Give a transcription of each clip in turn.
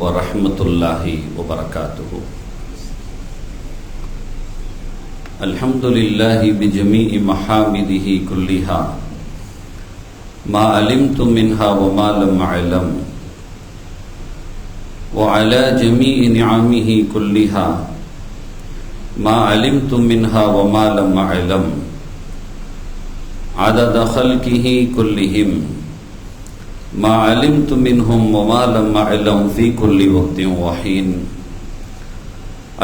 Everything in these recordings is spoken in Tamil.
வரஹ்மத்துல்லாஹி வபரகாத்துஹு. அல்ஹம்துலில்லாஹி பிஜமீஇ மஹாமிதிஹி குல்லிஹா மா அலிம்து மின்ஹா வமா லம் அலம் வஅலா ஜமீஇ நிஅமிஹி குல்லிஹா மா அலிம்து மின்ஹா வமா லம் அலம் அதத ஹல்கிஹி குல்லிஹிம் ما علمت منهم وما لم أعلم في كل وقت وحين.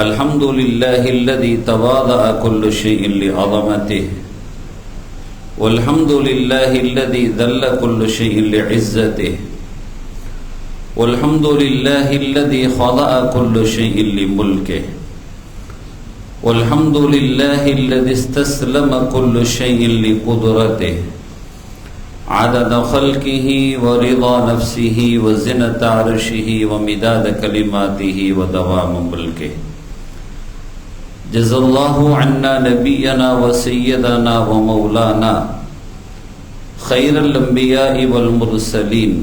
الحمد لله الذي تواضع كل شيء لعظمته، والحمد لله الذي ذل كل شيء لعزته، والحمد لله الذي خضع كل شيء لملكه، والحمد لله الذي استسلم كل شيء لقدرته، عدد خلقه ورضا نفسه وزنة عرشه ومداد كلماته ودوام ملكه. جزا الله عنا نبينا وسيدنا ومولانا خير الأنبياء والمرسلين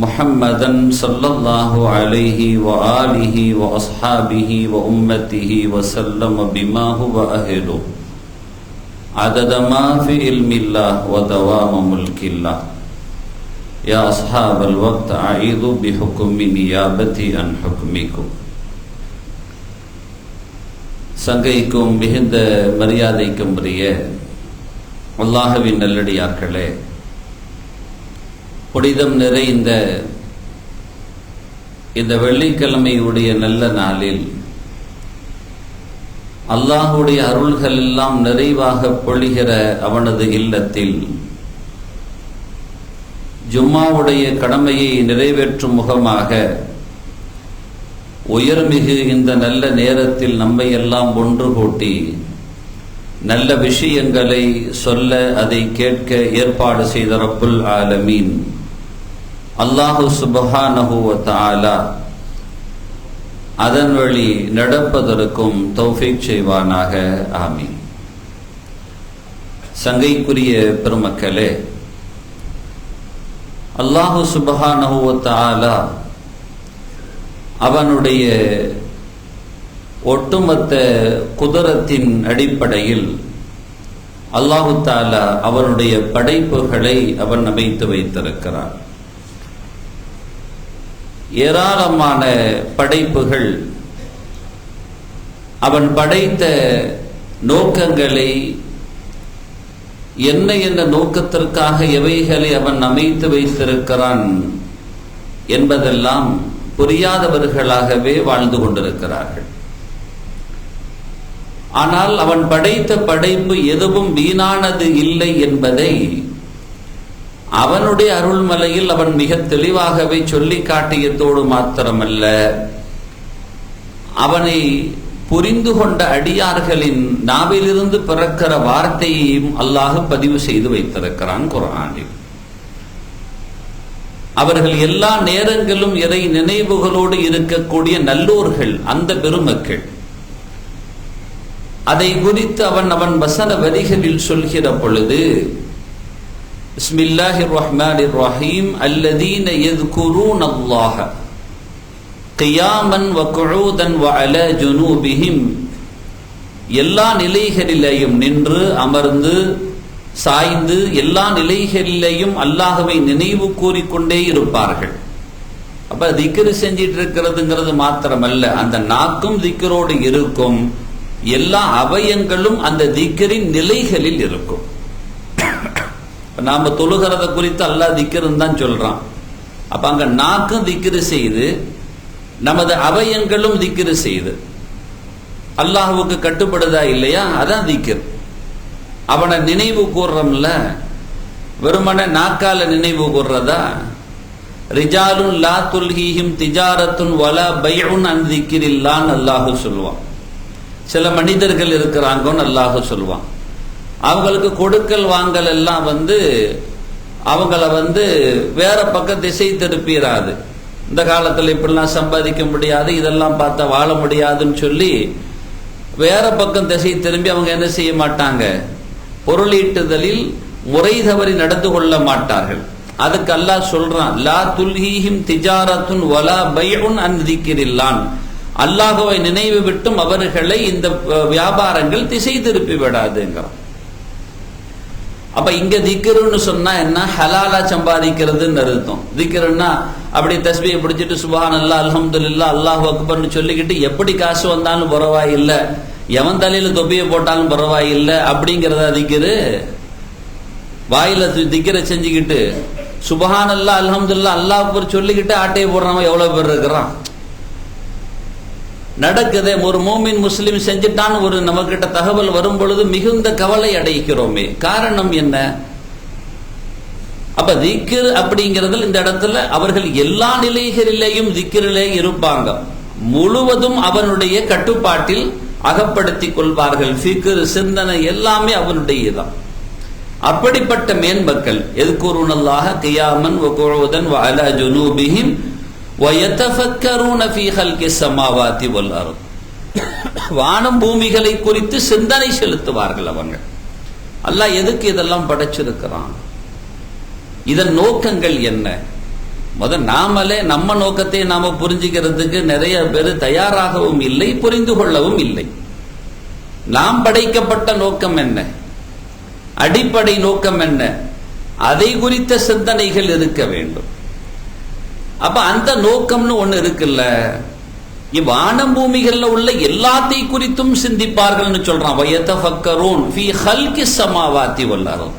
محمدا صلى الله عليه وآله وأصحابه وأمته وسلم بما هو أهله عدد ما في علم الله ودوام ملك الله. يا أصحاب الوقت أعيذوا بحكم نيابتي عن حكمكم. சங்கைக்கும் மிகுந்த மரியாதைக்கும் உரிய அல்லாஹ்வின் நல்லடியார்களே, புனிதம் நிறைந்த இந்த வெள்ளிக்கிழமையுடைய நல்ல நாளில் அல்லாஹுடைய அருள்கள் எல்லாம் நிறைவாக பொழிகிற அவனது இல்லத்தில் ஜும்மாவுடைய கடமையை நிறைவேற்றும் முகமாக உயர்மிகு இந்த நல்ல நேரத்தில் நம்மை எல்லாம் ஒன்று கூட்டி நல்ல விஷயங்களை சொல்ல அதை கேட்க ஏற்பாடு செய்த ரப்புல் ஆலமீன் அல்லாஹு சுப்ஹானஹு வ தஆலா அதன் வழி நடப்பதற்கும் தௌஃபீக் செய்வானாக. ஆமீன். சங்கைக்குரிய பெருமக்களே, அல்லாஹு சுப்ஹானஹு வ தஆலா அவனுடைய ஒட்டுமொத்த குதரத்தின் அடிப்படையில் அல்லாஹு தஆலா அவனுடைய படைப்புகளை அவன் அமைத்து வைத்திருக்கிறான். ஏராளமான படைப்புகள் அவன் படைத்த நோக்கங்களை, என்ன என்ன நோக்கத்திற்காக எவைகளை அவன் அமைத்து வைத்திருக்கிறான் என்பதெல்லாம் புரியாதவர்களாகவே வாழ்ந்து கொண்டிருக்கிறார்கள். ஆனால் அவன் படைத்த படைப்பு எதுவும் வீணானது இல்லை என்பதை அவனுடைய அருள்மலையில் அவன் மிக தெளிவாகவே சொல்லி காட்டியதோடு மாத்திரமல்ல, அவனை புரிந்து கொண்ட அடியார்களின் நாவிலிருந்து பிறக்கிற வார்த்தையையும் அல்லாஹ் பதிவு செய்து வைத்திருக்கிறான் குர்ஆனில். அவர்கள் எல்லா நேரங்களும் இறை நினைவுகளோடு இருக்கக்கூடிய நல்லோர்கள், அந்த பெருமக்கள். அதை குறித்து அவன் வசன வரிகளில் சொல்கிற பொழுது, பிஸ்மில்லாஹிர் ரஹ்மானிர் ரஹீம் அல்லதீன யذ்குரூன அல்லாஹ கியாமன் வ குஊதன் வ அலா ஜுனூபிஹிம், எல்லா நிலைகளிலேயும் நின்று அமர்ந்து சாய்ந்து எல்லா நிலைகளிலேயும் அல்லாஹ்வை நினைவு கூறிக்கொண்டே இருப்பார்கள். அப்ப திக்ர் செஞ்சிட்டு இருக்கிறதுங்கிறது மாத்திரமல்ல, அந்த நாக்கும் திக்ரோடு இருக்கும், எல்லா அவயங்களும் அந்த திக்ரின் நிலைகளில் இருக்கும். நாம தொழுகிறத குறித்து அல்லாஹ் திக்ருன்னு தான் சொல்றான். அப்ப அங்க நாக்கும் திக்ரு செய்து நமது அவயங்களும் திக்ரு செய்து அல்லாஹ்வுக்கு கட்டுப்படுதா இல்லையா? அதான் திக்ர். அவனை நினைவு கூர்றோம்ல, வெறுமன நாக்கால நினைவு கூர்றதா? ரிஜாலுன் லா துல்ஹீஹிம் திஜாரத்துன் வலா பைஉன் அன் திக்ரில்லாஹ் அல்லாஹ் சொல்லுவான். சில மனிதர்கள் இருக்கிறாங்கன்னு அல்லாஹ் சொல்லுவான். அவங்களுக்கு கொடுக்கல் வாங்கல் எல்லாம் அவங்கள வேற பக்கம் திசை திருப்பிடாது. இந்த காலத்துல இப்படிலாம் சம்பாதிக்க முடியாது, இதெல்லாம் பார்த்தா வாழ முடியாதுன்னு சொல்லி வேற பக்கம் திசை திரும்பி அவங்க என்ன செய்ய மாட்டாங்க? பொருளீட்டுதலில் முறை தவறி நடந்து கொள்ள மாட்டார்கள். அதுக்கு அல்லாஹ் சொல்றான், லா துல்ஹீஹிம் திஜாரத்துன் வலா பைஉன் அன் திக்ரில்லாஹ், அல்லாஹ்வை நினைவு விட்டும் அவர்களை இந்த வியாபாரங்கள் திசை திருப்பி விடாதுங்கிறான். அப்ப இங்க திக்ருன்னு சொன்னா என்ன? ஹலாலா சம்பாதிக்கிறதுன்னு அர்த்தம். திக்ருன்னா அப்படி தஸ்பீஹ் பிடிச்சிட்டு சுப்ஹானல்லாஹ் அல்ஹம்துலில்லாஹ் அல்லாஹு அக்பர்னு சொல்லிக்கிட்டு எப்படி காசு வந்தாலும் பரவாயில்லை, எவன் தலையில தொப்பியை போட்டாலும் பரவாயில்லை அப்படிங்கிறதா திக்ரு? வாயில திக்ரை செஞ்சுக்கிட்டு சுப்ஹானல்லாஹ் அல்ஹம்துலில்லாஹ் அல்லாஹ் அக்பர் சொல்லிக்கிட்டு ஆட்டையை போடுறவன் எவ்வளவு பேர் இருக்கிறான்? நடக்குதே. ஒரு மூமின் முஸ்லிம் செஞ்சுட்டான்னு ஒரு நமக்கிட்ட தகவல் வரும் பொழுது மிகுந்த கவலை அடைகிறோமே. காரணம் என்ன? அப்ப திக்ர் அப்படிங்கிறதுல இந்த இடத்துல அவர்கள் எல்லா நிலைகளிலேயும் திக்ரிலே இருப்பாங்க, முழுவதும் அவனுடைய கட்டுப்பாட்டில் அகப்படுத்திக் கொள்வார்கள். ஃபிக்ர் சிந்தனை எல்லாமே அவனுடையதான். அப்படிப்பட்ட மேன்மக்கள் எذ்குருனல்லாஹ கியாமன் வ குஊதன் வ அலா ஜுனூபிஹிம் வயதஃபக்கரூன ஃபீ ஹல்கிஸ் ஸமாவாதி வல் அர்த், வானம் பூமிகளை குறித்து சிந்தனை செலுத்துவார்கள் அவங்க. அல்லாஹ் எதுக்கு இதெல்லாம் படைச்சிருக்கிறான்? இதன் நோக்கங்கள் என்ன? நாமளே நம்ம நோக்கத்தை நாம புரிஞ்சுக்கிறதுக்கு நிறைய பேர் தயாராகவும் இல்லை, புரிந்து கொள்ளவும் இல்லை. நாம் படைக்கப்பட்ட நோக்கம் என்ன, அடிப்படை நோக்கம் என்ன, அதை குறித்த சிந்தனைகள் இருக்க வேண்டும். அப்ப அந்த நோக்கம்னு ஒண்ணு இருக்குல்ல, வானம் பூமிகள்ல உள்ள எல்லாத்தை குறித்தும் சிந்திப்பார்கள் சொல்றான். வயதஃபக்கரூன் ஃபீ ஹல்கிஸ் ஸமாவாதி வல் அர்த்.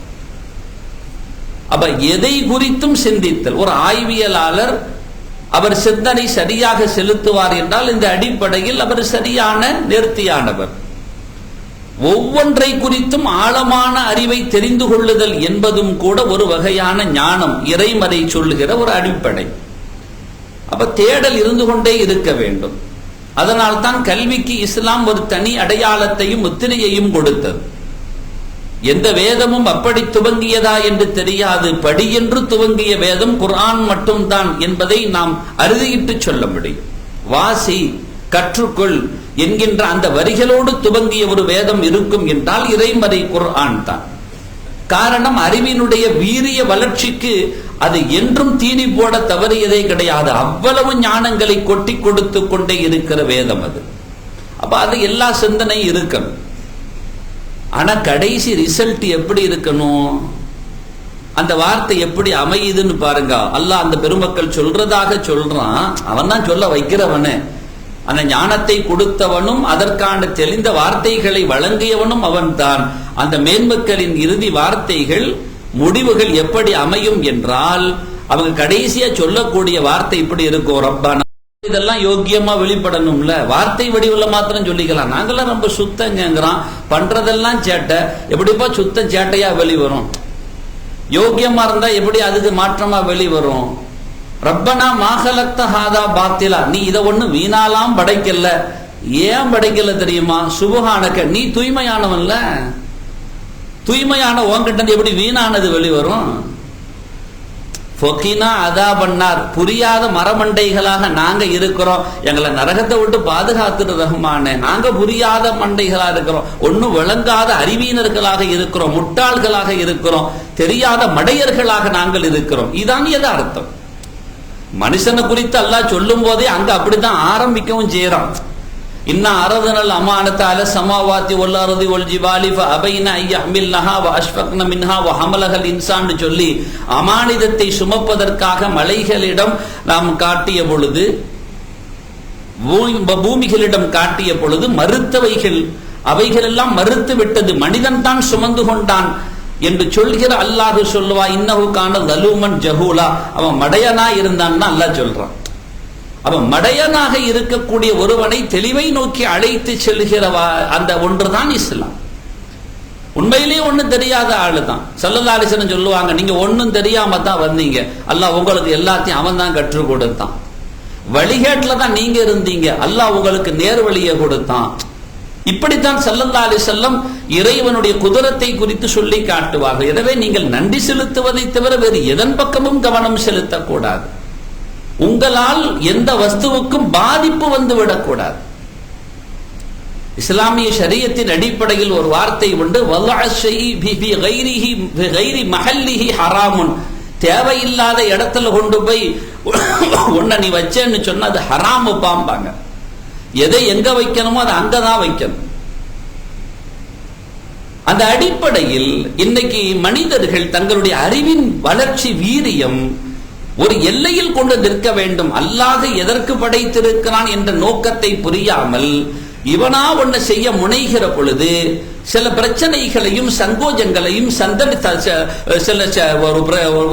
அப்ப எதை குறித்தும் சிந்தித்தல். ஒரு ஆய்வியலாளர் அவர் சிந்தனை சரியாக செலுத்துவார் என்றால் இந்த அடிப்படையில் அவர் சரியான நேர்த்தியானவர். ஒவ்வொன்றை குறித்தும் ஆழமான அறிவை தெரிந்து கொள்ளுதல் என்பதும் கூட ஒரு வகையான ஞானம், இறைமறை சொல்லுகிற ஒரு அடிப்படை. அப்ப தேடல் இருந்து கொண்டே இருக்க வேண்டும். அதனால் தான் கல்விக்கு இஸ்லாம் ஒரு தனி அடையாளத்தையும் முத்திரையையும் கொடுத்தது. எந்த வேதமும் அப்படி துவங்கியதா என்று தெரியாது, படி என்று துவங்கிய வேதம் குர்ஆன் மட்டும்தான் என்பதை நாம் அறுதியிட்டு சொல்ல முடியும். வாசி, கற்றுக்கொள் என்கின்ற அந்த வரிகளோடு துவங்கிய ஒரு வேதம் இருக்கும் என்றால் இறைமறை குர்ஆன் தான். காரணம், அறிவினுடைய வீரிய வளர்ச்சிக்கு அது என்றும் தீனி போட தவறியதே கிடையாது. அவ்வளவு ஞானங்களை கொட்டி கொடுத்து கொண்டே இருக்கிற வேதம் அது. அப்ப அது எல்லா சிந்தனையும் இருக்கணும். ஆனா கடைசி ரிசல்ட் எப்படி இருக்கணும், அந்த வார்த்தை எப்படி அமையுதுன்னு பாருங்க. அல்லாஹ் அந்த பெருமக்கள் சொல்றதாக சொல்றான். அவன் தான் சொல்ல வைக்கிறவனு, அந்த ஞானத்தை கொடுத்தவனும் அதற்கான தெளிந்த வார்த்தைகளை வழங்கியவனும் அவன் தான். அந்த மேன்மக்களின் இறுதி வார்த்தைகள், முடிவுகள் எப்படி அமையும் என்றால் அவங்க கடைசியா சொல்லக்கூடிய வார்த்தை இப்படி இருக்கும், ரப்பானா. இதெல்லாம் யோக்கியமா வெளிப்படணும்ல, வார்த்தை வடிவுல மாத்திரம் சொல்லிக்கலாம். நாங்கெல்லாம் ரொம்ப சுத்தங்கிறான், பண்றதெல்லாம் சேட்டை, எப்படிப்பா சுத்தம் சேட்டையா வெளிவரும்? யோக்கியமா இருந்தா எப்படி அதுக்கு மாற்றமா வெளிவரும்? ரப்பனா மாஹலக்த ஹாதா பாத்திலா, நீ இதை ஒண்ணு வீணாலாம் படைக்கல. ஏன் படைக்கல தெரியுமா? சுபஹானக, நீ தூய்மையானவன்ல, தூய்மையான உன்கிட்ட எப்படி வீணானது வெளிவரும்? ஃபொகினா அதாபன்னார், புரியாத மரமண்டைகளாக நாங்க இருக்கிறோம், எங்களை நரகத்தை விட்டு பாதுகாத்துட்டு ரஹ்மானே. நாங்க புரியாத மண்டைகளா இருக்கிறோம், ஒன்னும் விளங்காத அறிவியினர்களாக இருக்கிறோம், முட்டாள்களாக இருக்கிறோம், தெரியாத மடையர்களாக நாங்கள் இருக்கிறோம். இதான் யதார்த்தம். மனுஷனை குறித்து அல்லாஹ் சொல்லும் போதே அங்க அப்படித்தான் ஆரம்பிக்கவும் செய்யறான். இன்னா அரதனல் அமானத அல ஸமாவாதி வல் அர்தி வல் ஜிபாலி ஃபஅபைன அய்யஹ்மில்னஹா வ அஷ்ஃபக்ன மின்ஹா வ ஹமலஹல் இன்சான் சொல்லி அமானிதத்தை சுமப்பதற்காக மலைகளிடம் நாம் காட்டிய பொழுது, பூமிகளிடம் காட்டிய பொழுது மறுத்தவைகள் அவைகள் எல்லாம் மறுத்து விட்டது, மனிதன் தான் சுமந்து கொண்டான் என்று சொல்கிற அல்லாஹ் சொல்லுவா, இன்னஹு கான ஸலூமன் ஜஹூலா, அவன் மடையனா இருந்தான்னு அல்லாஹ் சொல்றான். அவன் மடையனாக இருக்கக்கூடிய ஒருவனை தெளிவை நோக்கி அழைத்து செல்கிற அந்த ஒன்றுதான் இஸ்லாம். உண்மையிலேயே ஒண்ணும் தெரியாத ஆளு தான். ஸல்லல்லாஹு அலைஹி வஸல்லம் சொல்லுவாங்க, நீங்க ஒன்னும் தெரியாம தான் வந்தீங்க, அல்லாஹ் உங்களுக்கு எல்லாத்தையும் அவன் தான் கற்றுக் கொடுத்தான். வழிகேட்டுல தான் நீங்க இருந்தீங்க, அல்லாஹ் உங்களுக்கு நேர் வழியை கொடுத்தான். இப்படித்தான் ஸல்லல்லாஹு அலைஹி வஸல்லம் இறைவனுடைய குதிரத்தை குறித்து சொல்லி காட்டுவார்கள். எனவே நீங்கள் நன்றி செலுத்துவதை தவிர வேறு எதன் பக்கமும் கவனம் செலுத்தக்கூடாது. உங்களால் எந்த வஸ்துவுக்கும் பாதிப்பு வந்து விடக்கூடாது. இஸ்லாமிய ஷரியத்தின் அடிப்படையில் ஒரு வார்த்தை உண்டு, வலஅ ஷைஇ பி கைரிஹி பி கைரி மஹல்லிஹி ஹராமுன். தேவையில்லாத இடத்துல கொண்டு போய் உன்னை நீ வச்சேன்னு சொன்னா அது ஹராமு பாம்பாங்க. எதை எங்க வைக்கணுமோ அதை அங்கதான் வைக்கணும். அந்த அடிப்படையில் இன்னைக்கு மனிதர்கள் தங்களுடைய அறிவின் வளர்ச்சி வீரியம் ஒரு எல்லையில் கொண்டு நிற்க வேண்டும். அல்லாஹ் எதற்கு படைத்திருக்கிறான் என்ற நோக்கத்தை புரியாமல் இவனா ஒன்ன செய்ய முனைகிற பொழுது சில பிரச்சனைகளையும் சங்கோஜங்களையும் சில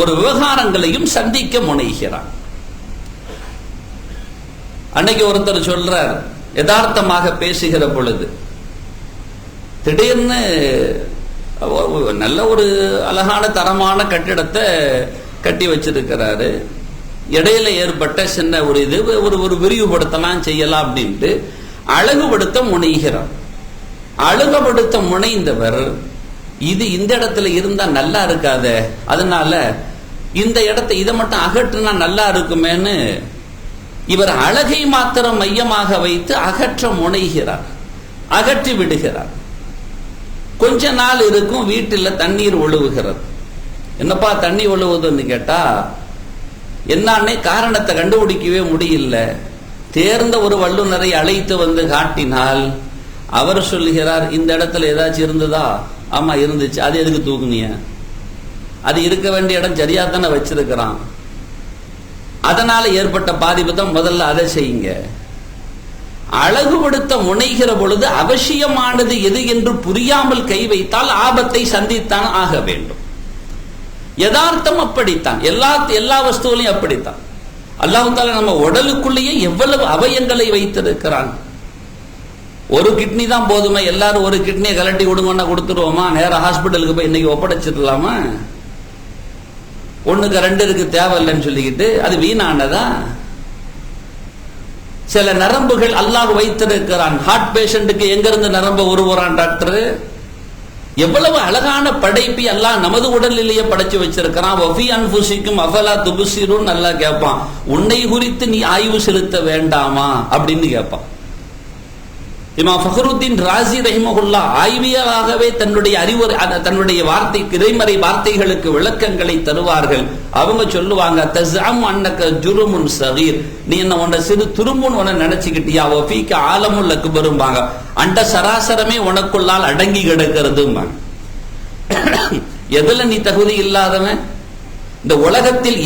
ஒரு விவகாரங்களையும் சந்திக்க முனைகிறான். அன்னைக்கு ஒருத்தர் சொல்றார், யதார்த்தமாக பேசுகிற பொழுது திடீர்னு நல்ல ஒரு அழகான தரமான கட்டிடத்தை கட்டி வச்சிருக்கிறாரு. இடையில ஏற்பட்ட சின்ன ஒரு இது ஒரு விரிவுபடுத்தலாம் செய்யலாம் அப்படின்ட்டு அழகுபடுத்த முனைகிறார். அழகுபடுத்த முனைந்தவர் இது இந்த இடத்துல இருந்தா நல்லா இருக்காத, அதனால இந்த இடத்தை இதை மட்டும் அகற்றுனா நல்லா இருக்குமேன்னு இவர் அழகை மாத்திரம் மையமாக வைத்து அகற்ற முனைகிறார், அகற்றி விடுகிறார். கொஞ்ச நாள் இருக்கும், வீட்டில் தண்ணீர் ஒழுகுகிறது. என்னப்பா தண்ணி ஒழுகுதுன்னு கேட்டா என்னன்னே காரணத்தை கண்டுபிடிக்கவே முடியல. தேர்ந்த ஒரு வல்லுநரை அழைத்து வந்து காட்டினால் அவர் சொல்லுகிறார், இந்த இடத்துல ஏதாச்சும் இருந்ததா? ஆமா இருந்துச்சு. அது எதுக்கு தூக்குனிய? அது இருக்க வேண்டிய இடம் சரியா தானே வச்சிருக்கிறான், அதனால ஏற்பட்ட பாதிப்பு தான், முதல்ல அதை செய்யுங்க. அழகுபடுத்த முனைகிற பொழுது அவசியமானது எது என்று புரியாமல் கை வைத்தால் ஆபத்தை சந்தித்தான் ஆக வேண்டும். யதார்த்தம் அப்படித்தான், எல்லா வஸ்துவிலையும் அப்படித்தான். அல்லாஹ் தஆலா நம்ம உடலுக்குள்ளேயே எவ்வளவு அவயங்களை வைத்திருக்கிறான். ஒரு கிட்னி தான் போதுமே, எல்லாரும் ஒரு கிட்னியை கலட்டி கொடுங்கன்னா கொடுத்துருவோமா? நேரம் ஹாஸ்பிட்டலுக்கு போய் இன்னைக்கு ஒப்படைச்சிடலாமா? ஒண்ணுக்கு ரெண்டு இருக்கு தேவையில்லைன்னு சொல்லிக்கிட்டு அது வீணானதா? சில நரம்புகள் அல்லாஹ் வைத்திருக்கிறான். ஹார்ட் பேஷண்ட்டுக்கு எங்க இருந்து நரம்பு உருவுறான் டாக்டர்? எவ்வளவு அழகான படைப்பை அல்லாஹ் நமது உடலிலேயே படைச்சு வச்சிருக்கிறான். வஃபி அன்ஃபுசிக்கும் அஃபலா துப்சிரூன் நல்லா கேட்பான். உன்னை குறித்து நீ ஆய்வு செலுத்த வேண்டாமா அப்படின்னு கேட்பான். இமாம் ஃபக்ருத்தீன் ராஸி ரஹிமஹுல்லா ஆய்வியலாகவே தன்னுடைய வார்த்தை இறைமறை வார்த்தைகளுக்கு விளக்கங்களை தருவார்கள். அவங்க சொல்லுவாங்க, தஸ்அம் அன்னக ஜுருமுன் ஸகீர், நீ என்ன உன்னை சிறு துரும்புன்னு உன்னை நினைச்சுக்கிட்டியா? வஃபீக ஆலமுல் அக்பரும்பாங்க, அண்ட சராசரமே உனக்குள்ளால் அடங்கி கிடக்கிறதும்பாங்க. எதுல நீ தகுதி இல்லாதவன்? இந்த உலகத்தில்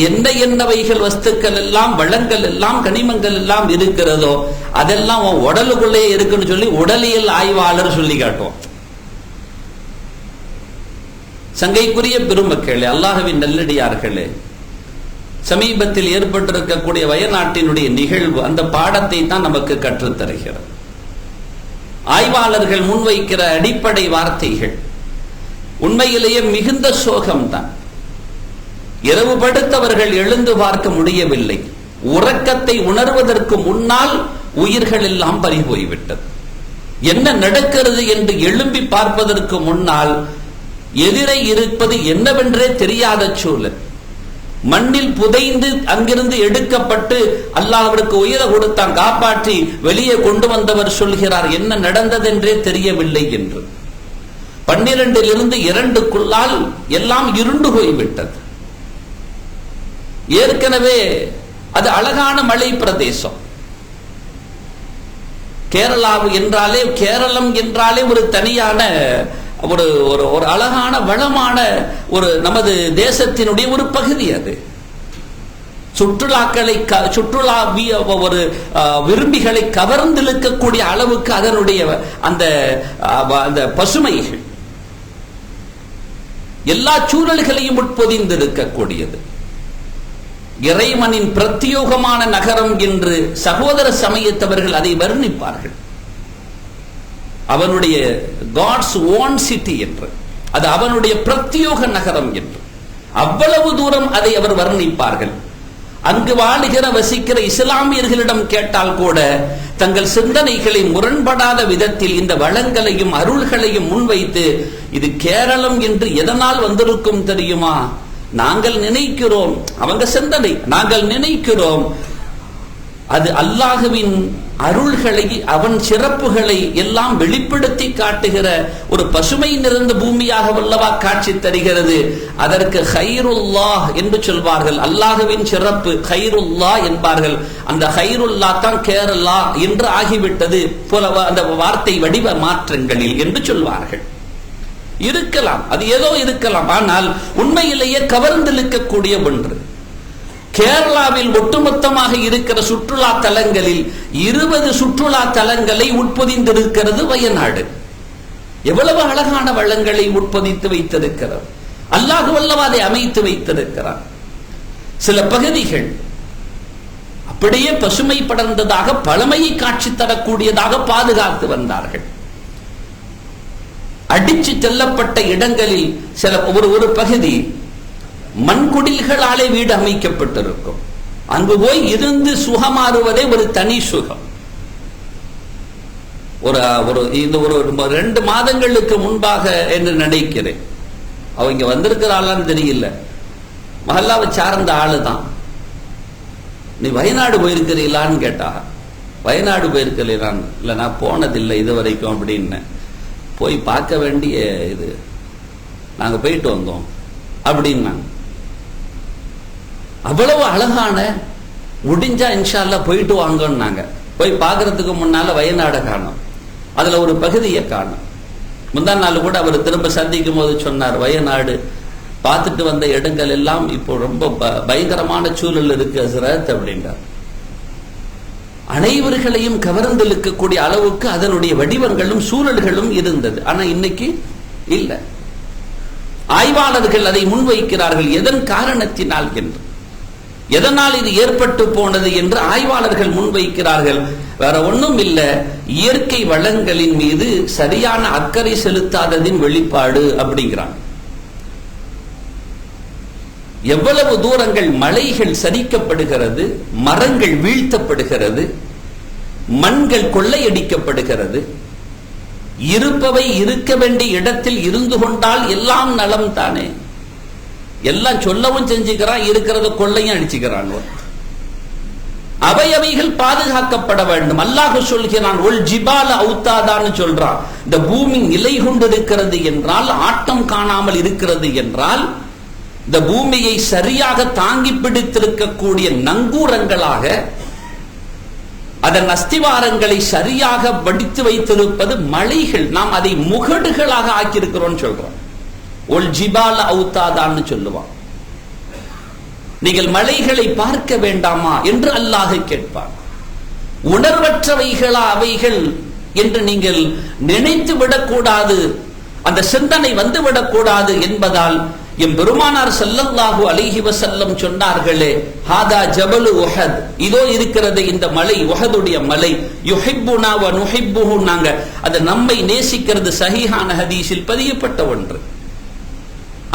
என்னவைகள் வஸ்துக்கள் எல்லாம் வளங்கள் எல்லாம் கனிமங்கள் எல்லாம் இருக்கிறதோ அதெல்லாம் உடலுக்குள்ளே இருக்குன்னு சொல்லி உடலியல் ஆய்வாளர் சொல்லி காட்டுவோம். சங்கைக்குரிய பெருமக்களே, அல்லாஹ்வின் நல்லடியார்களே, சமீபத்தில் ஏற்பட்டிருக்கக்கூடிய வயநாட்டினுடைய நிகழ்வு அந்த பாடத்தை தான் நமக்கு கற்றுத் தருகிறது. ஆய்வாளர்கள் முன்வைக்கிற அடிப்படை வார்த்தைகள் உண்மையிலேயே மிகுந்த சோகம்தான். இரவு படுத்தவர்கள் எழுந்து பார்க்க முடியவில்லை. உறக்கத்தை உணர்வதற்கு முன்னால் உயிர்கள் எல்லாம் பறிபோய்விட்டது. என்ன நடக்கிறது என்று எழும்பி பார்ப்பதற்கு முன்னால் எதிரே இருப்பது என்னவென்றே தெரியாத சூழல். மண்ணில் புதைந்து அங்கிருந்து எடுக்கப்பட்டு அல்லாஹ்விற்கு உயிரை கொடுத்தான், காப்பாற்றி வெளியே கொண்டு வந்தவர் சொல்கிறார், என்ன நடந்ததென்றே தெரியவில்லை என்று. 12 2 எல்லாம் இருண்டு போய்விட்டது. ஏற்கனவே அது அழகான மலை பிரதேசம். கேரளம் என்றாலே ஒரு தனியான ஒரு அழகான வளமான ஒரு நமது தேசத்தினுடைய ஒரு பகுதி. அது சுற்றுலா ஒரு விரும்பிகளை கவர்ந்திழுக்கக்கூடிய அளவுக்கு அதனுடைய அந்த பசுமைகள் எல்லா சூழல்களையும் உட்பொதிந்திருக்கக்கூடியது. இறைவனின் பிரத்யோகமான நகரம் என்று சகோதர சமயத்தவர்கள் அதை வர்ணிப்பார்கள். அவனுடைய காட்ஸ் ஓன் சிட்டி என்று, அது அவனுடைய பிரத்யோக நகரம் என்று அவ்வளவு தூரம் அதை அவர் வர்ணிப்பார்கள். அங்கு வாழுகிற வசிக்கிற இஸ்லாமியர்களிடம் கேட்டால் கூட தங்கள் சிந்தனைகளை முரண்படாத விதத்தில் இந்த வளங்களையும் அருள்களையும் முன்வைத்து, இது கேரளம் என்று எதனால் வந்திருக்கும் தெரியுமா? நாங்கள் நினைக்கிறோம், அவங்க சிந்தனை, நாங்கள் நினைக்கிறோம் அது அல்லாஹுவின் அருள்களை, அவன் சிறப்புகளை எல்லாம் வெளிப்படுத்தி காட்டுகிற ஒரு பசுமை நிறைந்த பூமியாக வல்லவா காட்சி தருகிறது. அதற்கு ஹைருல்லாஹ் என்று சொல்வார்கள். அல்லாஹுவின் சிறப்பு ஹைருல்லாஹ் என்பார்கள். அந்த ஹைருல்லாஹ் தான் கேரளா என்று ஆகிவிட்டது போல அந்த வார்த்தை வடிவ மாற்றங்களில் என்று சொல்வார்கள். இருக்கலாம், அது ஏதோ இருக்கலாம். ஆனால் உண்மையிலேயே கவர்ந்திழுக்கக்கூடிய ஒன்று. கேரளாவில் ஒட்டுமொத்தமாக இருக்கிற சுற்றுலா தலங்களில் 20 சுற்றுலா தலங்களை உட்பொதிந்திருக்கிறது வயநாடு. எவ்வளவு அழகான வளங்களை உட்பொதித்து வைத்திருக்கிறார். அல்லாஹ் வல்லவா அதை அமைத்து வைத்திருக்கிறார். சில பகுதிகள் அப்படியே பசுமை படர்ந்ததாக, பழமையை காட்சி தரக்கூடியதாக பாதுகாத்து வந்தார்கள். அடிச்சு செல்லப்பட்ட இடங்களில் சில ஒரு பகுதி மண்குடில்களாலே வீடு அமைக்கப்பட்டிருக்கும். அங்கு போய் இருந்து சுகமாறுவதே ஒரு தனி சுகம். இந்த 2 மாதங்களுக்கு முன்பாக என்று நினைக்கிறேன், அவங்க வந்திருக்கிறாளான்னு தெரியல, மஹல்லாவை சார்ந்த ஆளுதான். நீ வயநாடு போயிருக்கிறீங்களான்னு கேட்டா. வயநாடு போயிருக்கிறான். இல்லை, நான் போனதில்லை இது வரைக்கும் அப்படின்னு. போய் பார்க்க வேண்டிய இது, நாங்க போயிட்டு வந்தோம் அப்படின்னாங்க. அவ்வளவு அழகான, முடிஞ்சா இன்ஷா அல்லாஹ் போயிட்டு வாங்கன்னாங்க. போய் பார்க்கறதுக்கு முன்னால வயநாடை காணும், அதுல ஒரு பகுதியை காணும். முந்தா நாள் கூட அவர் திரும்ப சந்திக்கும் போது சொன்னார், வயநாடு பார்த்துட்டு வந்த இடங்கள் எல்லாம் இப்போ ரொம்ப பயங்கரமான சூழல் இருக்கு ஹஸ்ரத் அப்படின்றார். அனைவர்களையும் கவர்ந்திழுக்கக்கூடிய அளவுக்கு அதனுடைய வடிவங்களும் சூழல்களும் இருந்தது. ஆனா இன்னைக்கு இல்லை. ஆய்வாளர்கள் அதை முன்வைக்கிறார்கள். எதன் காரணத்தினால் என்று, எதனால் இது ஏற்பட்டு போனது என்று ஆய்வாளர்கள் முன்வைக்கிறார்கள். வேற ஒன்றும் இல்லை, இயற்கை வளங்களின் மீது சரியான அக்கறை செலுத்தாததின் வெளிப்பாடு அப்படிங்கிறாங்க. எவ்வளவு தூரங்கள் மலைகள் சரிக்கப்படுகிறது, மரங்கள் வீழ்த்தப்படுகிறது, மண்கள் கொள்ளையடிக்கப்படுகிறது. இருப்பவை இருக்க வேண்டிய இடத்தில் இருந்து கொண்டால் எல்லாம் நலம் தானே. எல்லாம் சொல்லவும் செஞ்சுக்கிறான், இருக்கிறத கொள்ளையும் அடிச்சுக்கிறான். அவைகள் பாதுகாக்கப்பட வேண்டும். அல்லாஹ் சொல்கிறான், ஒல் ஜிபால அவுத்தாதான்னு சொல்றான். இந்த பூமி நிலை கொண்டிருக்கிறது என்றால், ஆட்டம் காணாமல் இருக்கிறது என்றால், இந்த பூமியை சரியாக தாங்கி பிடித்திருக்கக்கூடிய நங்கூரங்களாக, அதன் அஸ்திவாரங்களை சரியாக வடித்து வைத்திருப்பது மலைகள். நாம் அதை முகடுகளாக ஆக்கியிருக்கிறோம் சொல்றோம். ஒல் ஜிபால அவுத்தாதான்னு சொல்லுவான். நீங்கள் மலைகளை பார்க்க வேண்டாமா என்று அல்லாஹ் கேட்பான். உணர்வற்றவைகளா அவைகள் என்று நீங்கள் நினைத்து விடக்கூடாது, அந்த சிந்தனை வந்துவிடக்கூடாது என்பதால் எம் பெருமானார் ஸல்லல்லாஹு அலைஹி வஸல்லம் சொன்னார்களே, ஹாதா ஜபலு உஹத், இதோ இருக்கிறது இந்த மலை, உஹதுடைய மலை, யுஹிப்புனா வ நுஹிப்புஹு, நாங்க அது நம்மை நேசிக்கிறது. சஹீஹான ஹதீஸில் பதியப்பட்ட ஒன்று.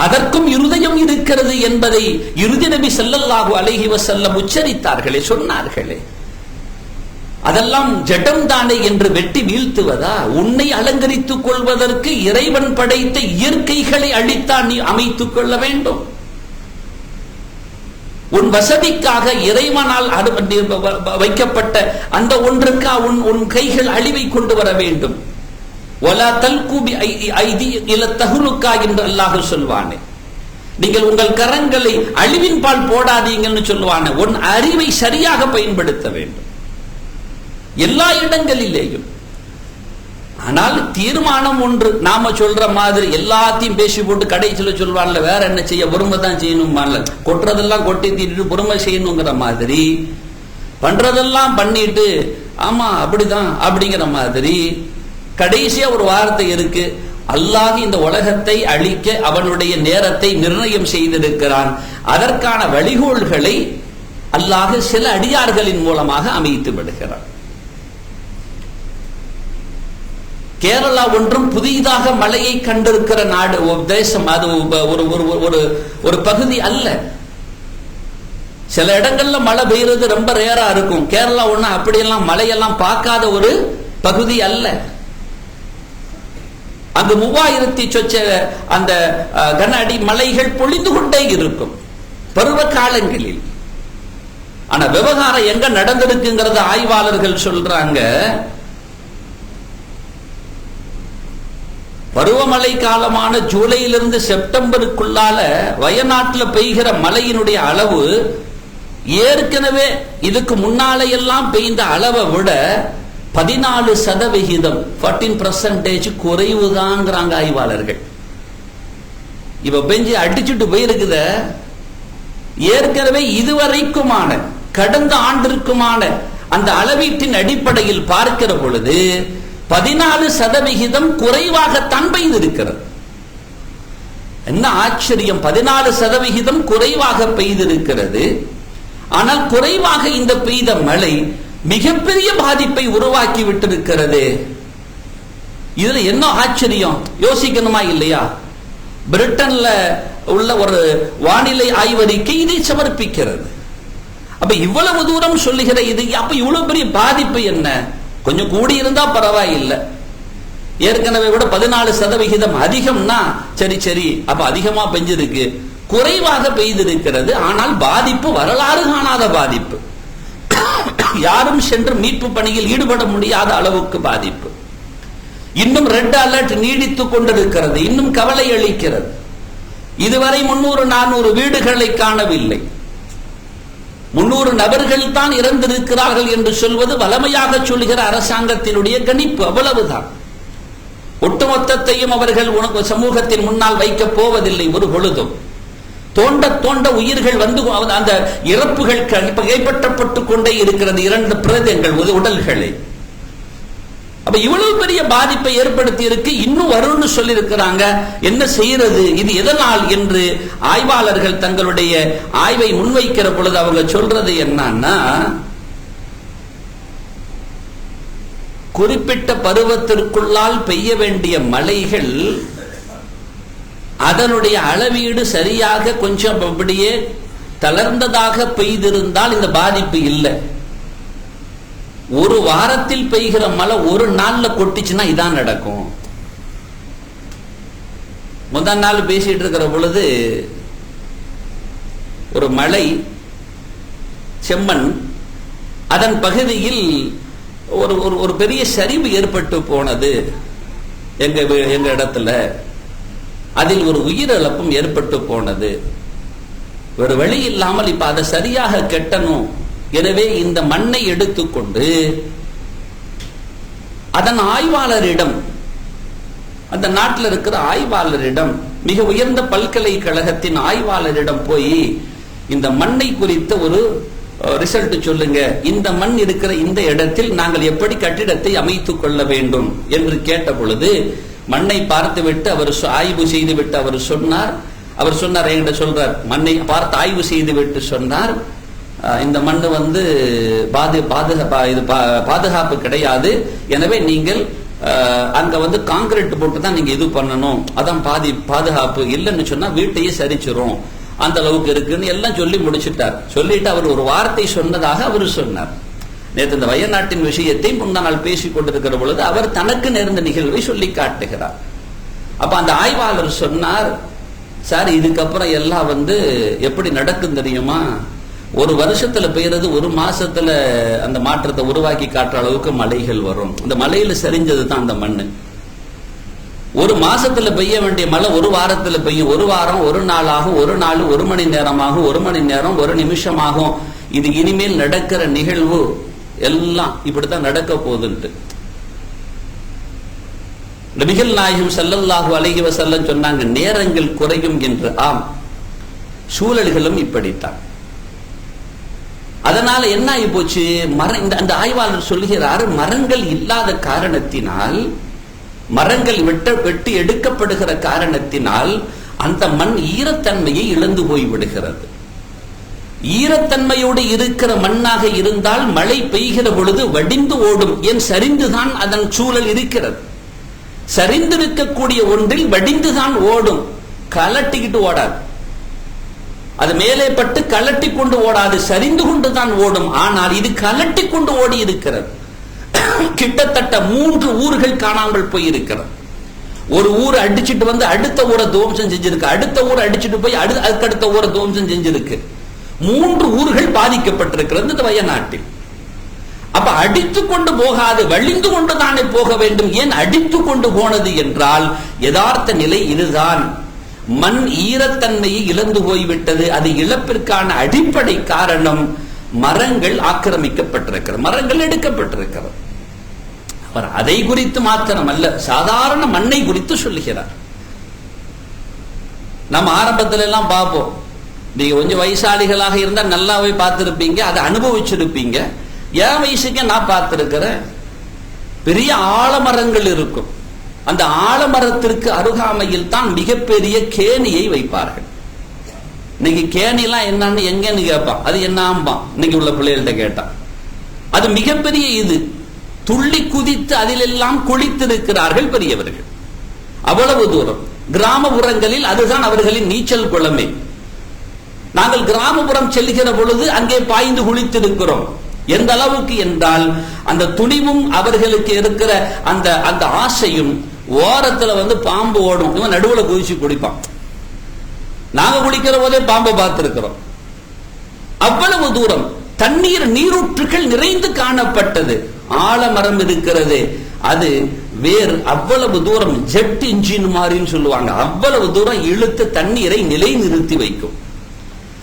அதற்கும் இருதயம் இருக்கிறது என்பதை இறுதி நபி ஸல்லல்லாஹு அலைஹி வஸல்லம் உச்சரித்தார்களே, சொன்னார்களே. அதெல்லாம் ஜடம் தானே என்று வெட்டி வீழ்த்துவதா? உன்னை அலங்கரித்துக் கொள்வதற்கு இறைவன் படைத்த இயற்கைகளை அழித்தான் நீ அமைத்துக் கொள்ள வேண்டும். உன் வசதிக்காக இறைவனால் வைக்கப்பட்ட அந்த ஒன்றுக்கா உன் கைகள் அழிவை கொண்டு வர வேண்டும். வலா தல்கு பி ஐதி இல தஹ்லுகா என்று அல்லாஹ் சொல்வானே. நீங்கள் உங்கள் கரங்களை அழிவின் பால் போடாதீங்கன்னு சொல்லுவானே. உன் அறிவை சரியாக பயன்படுத்த வேண்டும் எல்லா இடங்களிலேயும். ஆனால் தீர்மானம் ஒன்று, நாம சொல்ற மாதிரி எல்லாத்தையும் பேசி போட்டு கடைசியில சொல்வான்ல, வேற என்ன செய்ய, பொறுமை தான் செய்யணும், கொட்டுறதெல்லாம் கொட்டி தீட்டு பொறுமை செய்யணுங்கிற மாதிரி, பண்றதெல்லாம் பண்ணிட்டு ஆமா அப்படிதான் அப்படிங்கிற மாதிரி. கடைசியா ஒரு வார்த்தை இருக்கு, அல்லாஹ் இந்த உலகத்தை அழிக்க அவனுடைய நேரத்தை நிர்ணயம் செய்திருக்கிறான். அதற்கான வழிகோள்களை அல்லாஹ் சில அடியார்களின் மூலமாக அமைத்து விடுகிறான். கேரளா ஒன்றும் புதிதாக மழையை கண்டிருக்கிற நாடு, தேசம், அது ஒரு பகுதி அல்ல. சில இடங்கள்ல மழை பெய்யறது ரொம்ப ரேரா இருக்கும். கேரளா ஒண்ணு அப்படியெல்லாம் மழையெல்லாம் பார்க்காத ஒரு பகுதி அல்ல. அங்கு 3000 சொச்ச அந்த கன அடி மலைகள் பொழிந்து கொண்டே இருக்கும் பருவ காலங்களில். ஆனா விவகாரம் எங்க நடந்திருக்குங்கிறத ஆய்வாளர்கள் சொல்றாங்க. பருவமழை காலமான ஜூலையிலிருந்து செப்டம்பருக்குள்ளால வயநாட்டில் பெய்கிற மழையினுடைய அளவு ஏற்கனவே இதுக்கு முன்னாலே எல்லாம் பெய்த அளவை விட 14% 14% குறைவுதாங்கிறாங்க ஆய்வாளர்கள். இப்ப பெஞ்சு அடிச்சுட்டு போயிருக்குத ஏற்கனவே இதுவரைக்குமான கடந்த ஆண்டிற்குமான அந்த அளவீட்டின் அடிப்படையில் பார்க்கிற பொழுது 14% குறைவாகத்தான் பெய்திருக்கிறது. என்ன ஆச்சரியம்! 14% குறைவாக பெய்திருக்கிறது. ஆனால் குறைவாக இந்த பெய்த மழை மிகப்பெரிய பாதிப்பை உருவாக்கி விட்டிருக்கிறது. இதுல என்ன ஆச்சரியம் யோசிக்கணுமா இல்லையா? பிரிட்டன்ல உள்ள ஒரு வானிலை ஆய்வறிக்கை இதை சமர்ப்பிக்கிறது. அப்ப இவ்வளவு தூரம் சொல்லுகிற இது, அப்ப இவ்வளவு பெரிய பாதிப்பு என்ன? கொஞ்சம் கூடி இருந்தா பரவாயில்லை, ஏற்கனவே விட 14% அதிகம்னா சரி சரி, அப்ப அதிகமா பெஞ்சிருக்கு. குறைவாக பெய்திருக்கிறது, ஆனால் பாதிப்பு வரலாறு காணாத பாதிப்பு. யாரும் சென்று மீட்பு பணியில் ஈடுபட முடியாத அளவுக்கு பாதிப்பு. இன்னும் ரெட் அலர்ட் நீடித்துக் கொண்டிருக்கிறது. இன்னும் கவலை அளிக்கிறது. இதுவரை 300-400 வீடுகளை காணவில்லை. 300 நபர்கள் தான் இறந்திருக்கிறார்கள் என்று சொல்வது வலமையாக சொல்லுகிற அரசாங்கத்தினுடைய கணிப்பு. அவ்வளவுதான். ஒட்டுமொத்தத்தையும் அவர்கள் சமூகத்தின் முன்னால் வைக்கப் போவதில்லை ஒரு பொழுதும். தோண்ட தோண்ட உயிர்கள் வந்து அந்த இறப்புகள் கைப்பற்றப்பட்டுக் கொண்டே இருக்கிறது, 2 பிரேதங்கள் உடல்களை. அப்ப இவ்வளவு பெரிய பாதிப்பை ஏற்படுத்தி இருக்கு, இன்னும் வரும்னு சொல்லி இருக்கிறாங்க. என்ன செய்யறது, இது எதனால் என்று ஆய்வாளர்கள் தங்களுடைய ஆய்வை முன்வைக்கிற பொழுது அவங்க சொல்றது என்னன்னா, குறிப்பிட்ட பருவத்திற்குள்ளால் பெய்ய வேண்டிய மழைகள் அதனுடைய அளவீடு சரியாக கொஞ்சம் அப்படியே தளர்ந்ததாக பெய்திருந்தால் இந்த பாதிப்பு இல்லை. ஒரு வாரத்தில் பெய்கிற மழை ஒரு நாள்ல கொட்டிச்சுன்னா இதான் நடக்கும். முதல் நாள் பேசிட்டு இருக்கிற பொழுது ஒரு மலை செம்மண், அதன் பகுதியில் ஒரு பெரிய சரிவு ஏற்பட்டு போனது எங்க இடத்துல. அதில் ஒரு உயிரிழப்பும் ஏற்பட்டு போனது. ஒரு வழி இல்லாமல் இப்ப அதை சரியாக கெட்டணும். எனவே இந்த மண்ணை எடுத்துக்கொண்டு அதன் ஆய்வாளரிடம், அந்த நாட்டில் இருக்கிற ஆய்வாளரிடம், மிக உயர்ந்த பல்கலைக்கழகத்தின் ஆய்வாளரிடம் போய் இந்த மண்ணை குறித்த ஒரு ரிசல்ட் சொல்லுங்க, இந்த மண் இருக்கிற இந்த இடத்தில் நாங்கள் எப்படி கட்டிடத்தை அமைத்துக் கொள்ள வேண்டும் என்று கேட்ட பொழுது மண்ணை பார்த்துவிட்டு அவர் ஆய்வு செய்துவிட்டு அவர் சொன்னார் என்கிட்ட சொல்றார், மண்ணை பார்த்து ஆய்வு செய்துவிட்டு சொன்னார், இந்த மண்ணு வந்து பாதுகாப்பு கிடையாது. எனவே நீங்கள் அங்க வந்து கான்கிரீட் போட்டு தான் நீங்க இது பண்ணணும், அதான் பாதுகாப்பு. இல்லைன்னு சொன்னா வீட்டையே சரிச்சிரும், அந்த அளவுக்கு இருக்குன்னு எல்லாம் சொல்லி முடிச்சுட்டார். சொல்லிட்டு அவர் ஒரு வார்த்தை சொன்னதாக அவர் சொன்னார். நேற்று இந்த வயநாட்டின் விஷயத்தை முந்தா நாள் பேசிக் கொண்டிருக்கிற பொழுது அவர் தனக்கு நேர்ந்த நிகழ்வை சொல்லி காட்டுகிறார். அப்ப அந்த ஆய்வாளர் சொன்னார், சார் இதுக்கப்புறம் எல்லாம் வந்து எப்படி நடக்கும் தெரியுமா, ஒரு வருஷத்துல பெய்யறது ஒரு மாசத்துல அந்த மாற்றத்தை உருவாக்கி காட்டுற அளவுக்கு மழைகள் வரும். அந்த மழையில சரிஞ்சது தான் அந்த மண்ணு. ஒரு மாசத்துல பெய்ய வேண்டிய மழை ஒரு வாரத்துல பெய்யும். ஒரு வாரம் ஒரு நாள் ஆகும், ஒரு நாள் 1 மணி நேரமாகும், 1 மணி நேரம் 1 நிமிஷமாகும். இது இனிமேல் நடக்கிற நிகழ்வு எல்லாம் இப்படித்தான் நடக்க போகுதுன்ட்டு நபிகள் நாயகம் ஸல்லல்லாஹு அலைஹி வஸல்லம் சொன்னாங்க, நேரங்கள் குறையும் என்று. ஆம், சூழல்களும் இப்படித்தான். அதனால என்ன ஆகி போச்சு, அந்த ஆய்வாளர் சொல்லுகிறார், மரங்கள் இல்லாத காரணத்தினால், மரங்கள் வெட்டி எடுக்கப்படுகிற காரணத்தினால் அந்த மண் ஈரத்தன்மையை இழந்து போய்விடுகிறது. ஈரத்தன்மையோடு இருக்கிற மண்ணாக இருந்தால் மழை பெய்கிற பொழுது வடிந்து ஓடும். ஏன், சரிந்துதான் அதன் சூழல் இருக்கிறது. சரிந்திருக்கக்கூடிய ஒன்றில் வடிந்துதான் ஓடும், கலட்டிக்கிட்டு ஓடாது. அது மேலே பட்டு கலட்டி கொண்டு ஓடாது, சரிந்து கொண்டுதான் ஓடும். ஆனால் இது கலட்டி கொண்டு ஓடி இருக்கிறது. கிட்டத்தட்ட 3 ஊர்கள் காணாமல் போயிருக்கிறது. ஒரு ஊர் அடிச்சுட்டு வந்து அடுத்த ஊரை துவம்சம் செஞ்சிருக்கு, அடுத்த ஊரை அடிச்சுட்டு போய் அதுக்கடுத்த ஊரை துவம்சம் செஞ்சிருக்கு. 3 ஊர்கள் பாதிக்கப்பட்டிருக்கிறது இந்த வயநாட்டில். அப்ப அடித்து கொண்டு போகாது, வழிந்து கொண்டு தானே போக வேண்டும். ஏன் அடித்து கொண்டு போனது என்றால் யதார்த்த நிலை இதுதான். மண் ஈரத்தன்மையை இழந்து போய்விட்டது. அது இழப்பிற்கான அடிப்படை காரணம் மரங்கள் ஆக்கிரமிக்கப்பட்டிருக்கிறது, மரங்கள் எடுக்கப்பட்டிருக்கிறது. அவர் அதை குறித்து மாத்திரமல்ல, சாதாரண மண்ணை குறித்து சொல்லுகிறார். நம்ம ஆரம்பத்துல எல்லாம் பார்ப்போம், நீங்க கொஞ்சம் வயசாளிகளாக இருந்தா நல்லாவே பார்த்திருப்பீங்க, அதை அனுபவிச்சிருப்பீங்க. என் வயசுக்கு நான் பார்த்திருக்கிறேன், பெரிய ஆலமரங்கள் இருக்கும். அந்த ஆலமரத்திற்கு அருகாமையில் தான் மிகப்பெரிய கேணியை வைப்பார்கள். இன்னைக்கு கேணிலாம் என்னன்னு எங்கன்னு கேட்பான், அது என்ன ஆம்பான் இன்னைக்கு உள்ள பிள்ளைகள்கிட்ட கேட்டான். அது மிகப்பெரிய இது, துள்ளி குதித்து அதிலெல்லாம் குளித்திருக்கிறார்கள் பெரியவர்கள். அவ்வளவு தூரம் கிராமப்புறங்களில் அதுதான் அவர்களின் நீச்சல் குளமே. நாங்கள் கிராமப்புறம் செல்கிற பொழுது அங்கே பாய்ந்து குளித்திருக்கிறோம். எந்த அளவுக்கு என்றால் அந்த துணிவும் அவர்களுக்கு இருக்கிற அந்த அந்த ஆசையும், ஓரத்துல பாம்பு ஓடும், இவன் நடுவுல குதிச்சு குடிப்பான். நாங்க குளிக்கிற போதே பாம்பை பார்த்திருக்கிறோம். அவ்வளவு தூரம் தண்ணீர் நீரூற்றுகள் நிறைந்து காணப்பட்டது. ஆலமரம் இருக்கிறது, அது வேறு அவ்வளவு தூரம் ஜெட் இன்ஜின் மாதிரின்னு சொல்லுவாங்க, அவ்வளவு தூரம் இழுத்து தண்ணீரை நிலை நிறுத்தி வைக்கும்.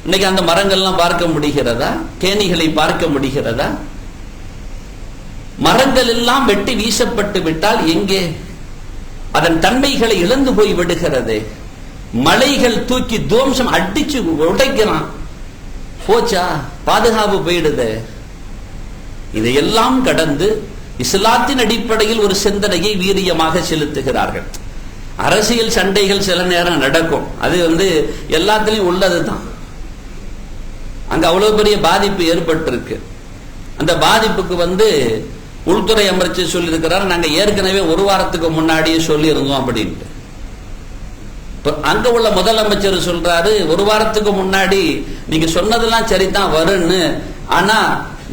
இன்னைக்கு அந்த மரங்கள்லாம் பார்க்க முடிகிறதா? கேணிகளை பார்க்க முடிகிறதா? மரங்கள் எல்லாம் வெட்டி வீசப்பட்டு விட்டால் எங்கே அதன் தன்மைகளை இழந்து போய் விடுகிறது. மலைகள் தூக்கி துவம்சம் அடிச்சு உடைக்கிறான், போச்சா, பாதுகாப்பு போயிடுது. இதையெல்லாம் கடந்து இஸ்லாத்தின் அடிப்படையில் ஒரு சிந்தனையை வீரியமாக செலுத்துகிறார்கள். அரசியல் சண்டைகள் சில நேரம் நடக்கும், அது எல்லாத்திலையும் உள்ளதுதான். அங்க அவ்வளவு பெரிய பாதிப்பு ஏற்பட்டிருக்கு. அந்த பாதிப்புக்கு உள்துறை அமைச்சர் சொல்லி இருக்கிறார், நாங்க ஏற்கனவே 1 வாரத்துக்கு முன்னாடியே சொல்லி இருந்தோம் அப்படின்ட்டு. அங்க உள்ள முதலமைச்சர் சொல்றாரு, 1 வாரத்துக்கு முன்னாடி நீங்க சொன்னதெல்லாம் சரிதான் வரும்னு, ஆனா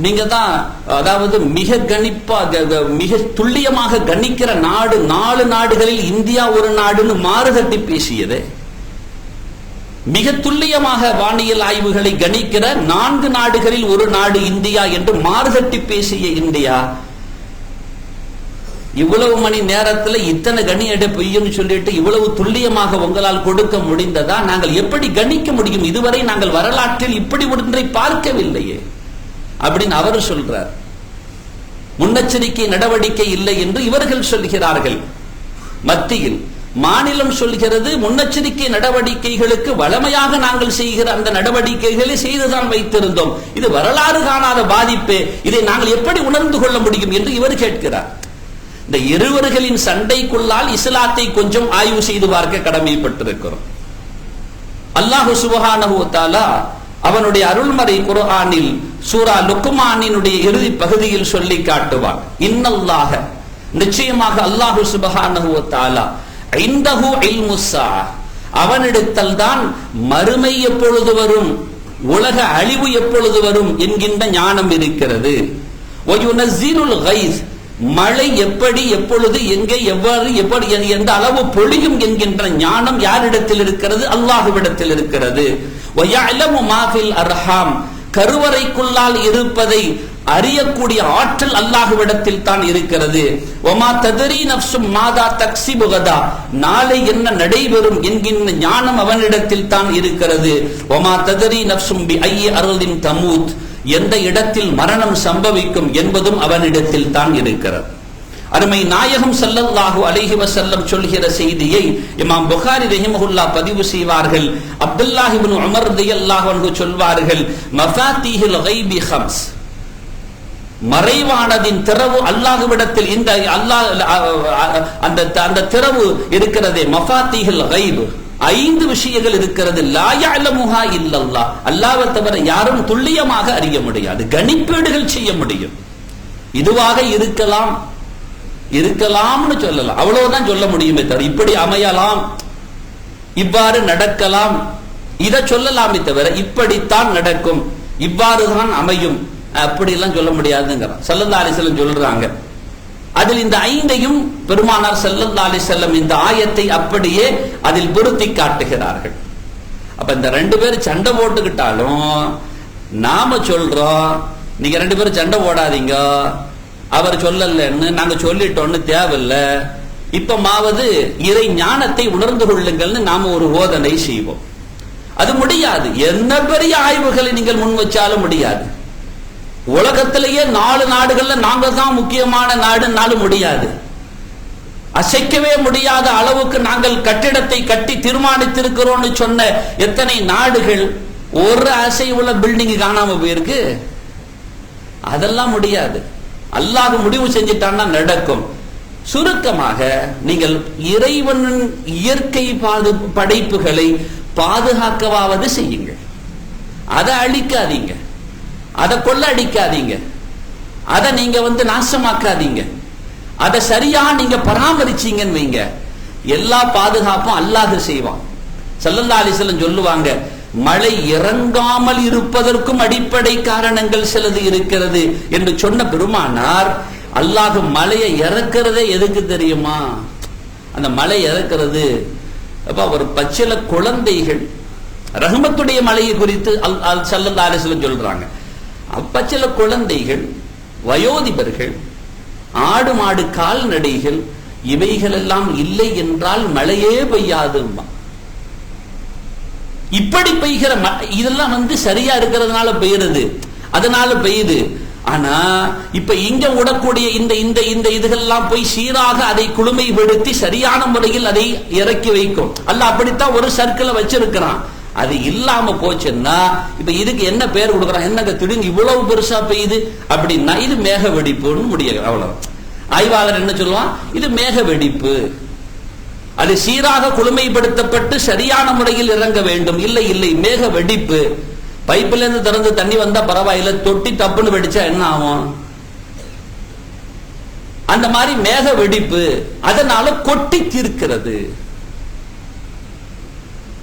நீங்க தான் அதாவது மிக துல்லியமாக கணிக்கிற நாடு 4 நாடுகளில் இந்தியா ஒரு நாடுன்னு மாறுதட்டி பேசியது. மிக துல்லியமாக வானியல் ஆய்வுகளை கணிக்கிற 4 நாடுகளில் ஒரு நாடு இந்தியா என்று மாறுதட்டி பேசிய இந்தியா இவ்வளவு மணி நேரத்தில் இத்தனை கணி எடை பெய்யும் சொல்லிட்டு இவ்வளவு துல்லியமாக உங்களால் கொடுக்க முடிந்ததா? நாங்கள் எப்படி கணிக்க முடியும்? இதுவரை நாங்கள் வரலாற்றில் இப்படி ஒன்றை பார்க்கவில்லையே அப்படின்னு அவர் சொல்றார். முன்னெச்சரிக்கை நடவடிக்கை இல்லை என்று இவர்கள் சொல்கிறார்கள். மத்தியில் மாநிலம் சொல்கிறது முன்னெச்சரிக்கை நடவடிக்கைகளுக்கு வளமையாக நாங்கள் செய்கிற அந்த நடவடிக்கைகளை செய்துதான் வைத்திருந்தோம், இது வரலாறு காணாத பாதிப்பு, இதை நாங்கள் எப்படி உணர்ந்து கொள்ள முடியும் என்று இவர் கேட்கிறார். இந்த இருவர்களின் சண்டைக்குள்ளால் இஸ்லாத்தை கொஞ்சம் ஆய்வு செய்து பார்க்க கடமைப்பட்டிருக்கிறோம். அல்லாஹு சுப்ஹானஹு வ தஆலா அவனுடைய அருள்மறை குர்ஆனில் சூரா லுக்மானினுடைய இறுதி பகுதியில் சொல்லி காட்டுவார், இன்னல்லாஹ, நிச்சயமாக அல்லாஹு சுப்ஹானஹு வ தஆலா இன்தஹு இல்முஸ்ஸா, அவனிடத்தில் தான் மறுமை எப்பொழுது வரும், உலக அழிவு எப்பொழுது வரும் என்கின்ற ஞானம் இருக்கிறது. வயுனஸ்ஸிலுல் கைஸ், மழை எப்படி எப்பொழுது எங்கே எவ்வாறு எப்படி எந்த அளவு பொழியும் என்கின்ற ஞானம் யாரிடத்தில் இருக்கிறது? அல்லாஹ்விடத்தில் இருக்கிறது. வயஅலமு மா ஃபில் அர்ஹாம், கருவறைக்குள்ளால் இருப்பதை அறியக்கூடிய ஆற்றல் அல்லாஹ்விடத்தில் தான் இருக்கிறது. வமா தத்ரி நஃப்சும் மாதா தக்ஸிபு கதா, நாளை என்ன நடைபெறும் என்கின்ற ஞானம் அவனிடத்தில் தான் இருக்கிறது. வமா தத்ரி நஃப்சும் பி ஐயி அர்லின் தமூத், எந்த இடத்தில் மரணம் சம்பவிக்கும் என்பதும் அவனிடத்தில் தான் இருக்கிறது. அருமை நாயகம் ஸல்லல்லாஹு அலைஹி வஸல்லம் சொல்கிற செய்தியை இமாம் புகாரி ரஹிமஹுல்லாஹ் பதிவு செய்வார்கள். அப்துல்லாஹ் இப்னு உமர் ரலியல்லாஹு அன்ஹு சொல்வார்கள், மஃபாத்தீஹுல் கைபி ஹம்ஸ், மறைவானதின் திறவு அல்லாஹ்விடத்தில், இந்த அல்லாஹ் அந்த திறவு இருக்கிறதே, மஃபாத்தீஹுல் கைப், 5 விஷயங்கள் இருக்கிறது. லா யஅலமுஹா இல்லல்லாஹ், அல்லாஹ்வை தவிர யாரும் துல்லியமாக அறிய முடியாது, கணிப்பீடுகள் செய்ய முடியும். இதுவாக இருக்கலாம்னு சொல்லலாம், அவ்வளவுதான் சொல்ல முடியுமே தவிர இப்படி அமையலாம், இவ்வாறு நடக்கலாம், இதை சொல்லலாமே தவிர இப்படித்தான் நடக்கும், இவ்வாறுதான் அமையும், அப்படி எல்லாம் சொல்ல முடியாதுங்கிறான் ஸல்லல்லாஹு அலைஹி வஸல்லம் சொல்றாங்க. அதில் இந்த 5ஐயும் பெருமானார் ஸல்லல்லாஹு அலைஹி வஸல்லம் இந்த ஆயத்தை அப்படியே அதில் பொருத்தி காட்டுகிறார்கள். அப்ப இந்த 2 பேர் சண்டை போட்டுக்கிட்டாலும் நாம சொல்றோம் நீங்க 2 பேரும் சண்டை போடாதீங்க, அவர் சொல்லலன்னு நாங்க சொல்லிட்டோம்னு தேவையில்ல, இப்பமாவது இறை ஞானத்தை உணர்ந்து கொள்ளுங்கள்னு நாம ஒரு போதனை செய்வோம். அது முடியாது. என்ன பெரிய ஆய்வுகளை நீங்கள் முன் வச்சாலும் முடியாது. உலகத்திலேயே 4 நாடுகள்ல நாங்க தான் முக்கியமான நாடுனாலும் முடியாது. அசைக்கவே முடியாத அளவுக்கு நாங்கள் கட்டிடத்தை கட்டி தீர்மானித்திருக்கிறோம்னு சொன்ன எத்தனை நாடுகள் ஒரு அசைவுள்ள பில்டிங் காணாம போயிருக்கு. அதெல்லாம் முடியாது. அல்லாஹ் முடிவு செஞ்சிட்டான்னா நடக்கும். சுருக்கமாக நீங்கள் இறைவனின் இயற்கை படைப்புகளை பாதுகாக்கவாவது செய்யுங்கள். அதை அழிக்காதீங்க, அதை கொள்ள அடிக்காதீங்க, அதை நீங்க நாசமாக்காதீங்க. அதை சரியா நீங்க பராமரிச்சீங்கன்னு வைங்க, எல்லா பாதுகாப்பும் அல்லாஹ் செய்வான். ஸல்லல்லாஹு அலைஹி வஸல்லம் சொல்லுவாங்க, மழை இறங்காமல் இருப்பதற்கும் அடிப்படை காரணங்கள் சிலது இருக்கிறது என்று சொன்ன பெருமானார், அல்லாஹ் மழையை இறக்கிறதே எதுக்கு தெரியுமா? அந்த மழை இறக்கிறது ஒரு பச்சில குழந்தைகள், ரஹ்மத்துடைய மழையை குறித்து ஸல்லல்லாஹு அலைஹி வஸல்லம் சொல்றாங்க. பச்சில குழந்தைகள், வயோதிபர்கள், ஆடு மாடு கால்நடைகள், இவைகள் எல்லாம் இல்லை என்றால் மழையே பெய்யாது. இப்படி பெய்கிற இதெல்லாம் சரியா இருக்கிறதுனால பெய்யுறது, அதனால பெய்யுது. ஆனா இப்ப இங்க விடக்கூடிய இந்த இந்த இந்த இதுகள்லாம் போய் சீராக அதை குளுமைப்படுத்தி சரியான முறையில் அதை இறக்கி வைக்கும். அல்ல அப்படித்தான் ஒரு சர்க்கிளை வச்சிருக்கிறான். அது இல்லாம போச்சுன்னா இப்ப இதுக்கு என்ன பேர் கொடுக்கறான்? என்னங்க திடீர்னு இவ்வளவு பெருசா பெய்யுது அப்படின்னா இது மேக வெடிப்புன்னு முடியாது. அவ்வளவு. ஆய்வாளர் என்ன சொல்லுவான்? இது மேக வெடிப்பு. அது சீராக குளுமைப்படுத்தப்பட்டு சரியான முறையில் இறங்க வேண்டும். இல்லை இல்லை, மேக வெடிப்பு. பைப்பில இருந்து திறந்து தண்ணி வந்தா பரவாயில்ல, தொட்டி தப்புன்னு வெடிச்சா என்ன ஆகும்? அந்த மாதிரி மேக வெடிப்பு. அதனால கொட்டி தீர்க்கிறது.